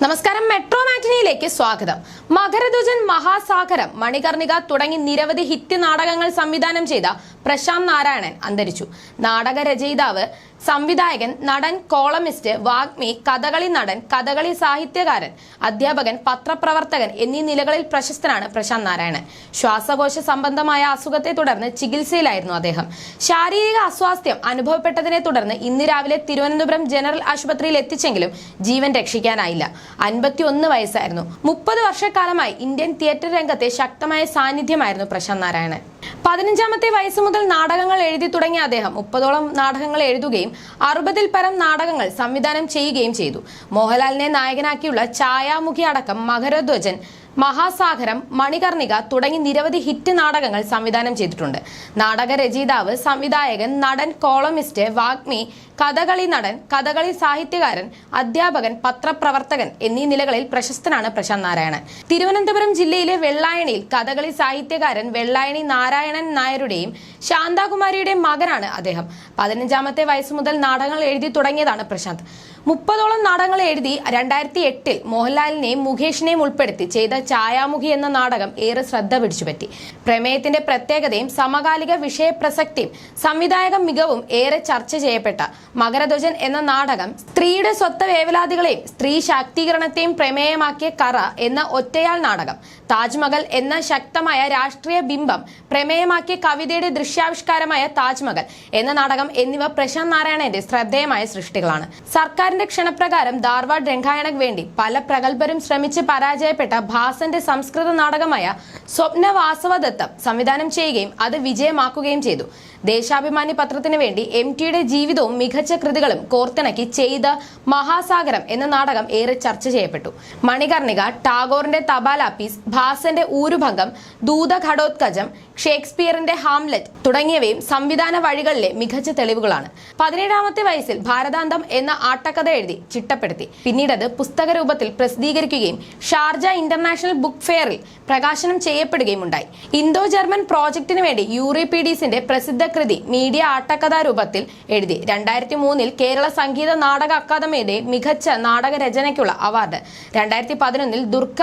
നമസ്കാരം, മെട്രോ മാറ്റിനിയിലേക്ക് സ്വാഗതം. മകരധ്വജൻ, മഹാസാഗരം, മണികർണിക തുടങ്ങി നിരവധി ഹിറ്റ് നാടകങ്ങൾ സംവിധാനം ചെയ്ത പ്രശാന്ത് നാരായണൻ അന്തരിച്ചു. നാടക രചയിതാവ്, സംവിധായകൻ, നടൻ, കോളമിസ്റ്റ്, വാഗ്മി, കഥകളി നടൻ, കഥകളി സാഹിത്യകാരൻ, അധ്യാപകൻ, പത്രപ്രവർത്തകൻ എന്നീ നിലകളിൽ പ്രശസ്തനാണ് പ്രശാന്ത് നാരായണൻ. ശ്വാസകോശ സംബന്ധമായ അസുഖത്തെ തുടർന്ന് ചികിത്സയിലായിരുന്നു അദ്ദേഹം. ശാരീരിക അസ്വാസ്ഥ്യം അനുഭവപ്പെട്ടതിനെ തുടർന്ന് ഇന്ന് രാവിലെ തിരുവനന്തപുരം ജനറൽ ആശുപത്രിയിൽ എത്തിച്ചെങ്കിലും ജീവൻ രക്ഷിക്കാനായില്ല. 51 വയസ്സായിരുന്നു. 30 വർഷക്കാലമായി ഇന്ത്യൻ തിയേറ്റർ രംഗത്തെ ശക്തമായ സാന്നിധ്യമായിരുന്നു പ്രശാന്ത് നാരായണൻ. 15ാമത്തെ വയസ്സ് മുതൽ നാടകങ്ങൾ എഴുതി തുടങ്ങിയ അദ്ദേഹം 30ഓളം നാടകങ്ങൾ എഴുതുകയും 60ൽ പരം നാടകങ്ങൾ സംവിധാനം ചെയ്യുകയും ചെയ്തു. മോഹൻലാലിനെ നായകനാക്കിയുള്ള ഛായാമുഖി അടക്കം മകരധ്വജൻ, മഹാസാഗരം, മണികർണിക തുടങ്ങി നിരവധി ഹിറ്റ് നാടകങ്ങൾ സംവിധാനം ചെയ്തിട്ടുണ്ട്. നാടക രചയിതാവ്, സംവിധായകൻ, നടൻ, കോളമിസ്റ്റ്, വാഗ്മി, കഥകളി നടൻ, കഥകളി സാഹിത്യകാരൻ, അധ്യാപകൻ, പത്രപ്രവർത്തകൻ എന്നീ നിലകളിൽ പ്രശസ്തനാണ് പ്രശാന്ത് നാരായണൻ. തിരുവനന്തപുരം ജില്ലയിലെ വെള്ളായണിയിൽ കഥകളി സാഹിത്യകാരൻ വെള്ളായണി നാരായണൻ നായരുടെയും ശാന്താകുമാരിയുടെയും മകനാണ് അദ്ദേഹം. 15ാമത്തെ വയസ്സ് മുതൽ നാടകങ്ങൾ എഴുതി തുടങ്ങിയതാണ് പ്രശാന്ത്. 30ഓളം നാടകങ്ങൾ എഴുതി 2008-ൽ മോഹൻലാലിനെയും മുകേഷിനെയും ഉൾപ്പെടുത്തി ചെയ്ത ഛായാമുഖി എന്ന നാടകം ഏറെ ശ്രദ്ധ പിടിച്ചുപറ്റി. പ്രമേയത്തിന്റെ പ്രത്യേകതയും സമകാലിക വിഷയപ്രസക്തിയും സംവിധായക മികവും ഏറെ ചർച്ച ചെയ്യപ്പെട്ട മകരധ്വജൻ എന്ന നാടകം സ്ത്രീയുടെ സ്വത്ത് വേവലാതികളെയും സ്ത്രീ ശാക്തീകരണത്തെയും പ്രമേയമാക്കിയ കറ എന്ന ഒറ്റയാൾ നാടകം, താജ്മഹൽ എന്ന ശക്തമായ രാഷ്ട്രീയ ബിംബം പ്രമേയമാക്കിയ കവിതയുടെ ദൃശ്യാവിഷ്കാരമായ താജ്മഹൽ എന്ന നാടകം എന്നിവ പ്രശാന്ത് നാരായണന്റെ ശ്രദ്ധേയമായ സൃഷ്ടികളാണ്. സർക്കാരിന്റെ ക്ഷണപ്രകാരം ധാർവാഡ് രംഗായണക്ക് വേണ്ടി പല പ്രഗത്ഭരും ശ്രമിച്ച് പരാജയപ്പെട്ട ഭാസന്റെ സംസ്കൃത നാടകമായ സ്വപ്നവാസവദത്തം സംവിധാനം ചെയ്യുകയും അത് വിജയമാക്കുകയും ചെയ്തു. ദേശാഭിമാനി പത്രത്തിന് വേണ്ടി MTയുടെ ജീവിതവും മികച്ച കൃതികളും കോർത്തിണക്കി ചെയ്ത മഹാസാഗരം എന്ന നാടകം ഏറെ ചർച്ച ചെയ്യപ്പെട്ടു. മണികർണിക, ടാഗോറിന്റെ തപാലാപ്പീസ്, ഭാസന്റെ ഊരുഭംഗം, ദൂതഘടോത്കജം, ഷേക്സ്പിയറിന്റെ ഹാംലെറ്റ് തുടങ്ങിയവയും സംവിധാന വഴികളിലെ മികച്ച തെളിവുകളാണ്. 17ാമത്തെ വയസ്സിൽ ഭാരതാന്തം എന്ന ആട്ടക്കഥ എഴുതി ചിട്ടപ്പെടുത്തി. പിന്നീടത് പുസ്തക രൂപത്തിൽ പ്രസിദ്ധീകരിക്കുകയും ഷാർജ ഇന്റർനാഷണൽ ബുക്ക് ഫെയറിൽ പ്രകാശനം ചെയ്യപ്പെടുകയും ഉണ്ടായി. ഇന്തോ ജർമ്മൻ പ്രോജക്ടിന് വേണ്ടി യൂറിപീഡീസിന്റെ പ്രസിദ്ധ കൃതി മീഡിയ ആട്ടക്കഥാ രൂപത്തിൽ എഴുതി. 2003-ൽ കേരള സംഗീത നാടക അക്കാദമിയുടെ മികച്ച നാടക രചനയ്ക്കുള്ള അവാർഡ്, 2011-ൽ ദുർഗ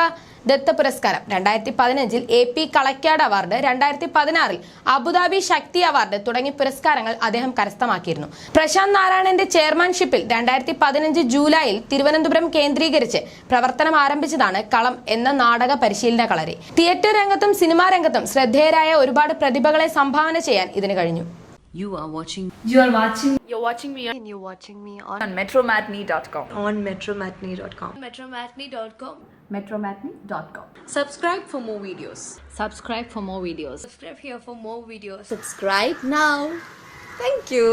ദത്ത പുരസ്കാരം, 2015-ൽ AP കളക്യാട് അവാർഡ്, 2016-ൽ അബുദാബി ശക്തി അവാർഡ് തുടങ്ങിയ പുരസ്കാരങ്ങൾ അദ്ദേഹം കരസ്ഥമാക്കിയിരുന്നു. പ്രശാന്ത് നാരായണന്റെ ചെയർമാൻഷിപ്പിൽ 2015 ജൂലൈയിൽ തിരുവനന്തപുരം കേന്ദ്രീകരിച്ച് പ്രവർത്തനം ആരംഭിച്ചതാണ് കളം എന്ന നാടക പരിശീലന കളരി. തിയേറ്റർ രംഗത്തും സിനിമാ രംഗത്തും ശ്രദ്ധേയരായ ഒരുപാട് പ്രതിഭകളെ സംഭാവന ചെയ്യാൻ ഇതിന് കഴിഞ്ഞു. You're watching me on metromatney.com. metromatney.com. Subscribe for more videos. Subscribe here for more videos. Subscribe now. Thank you.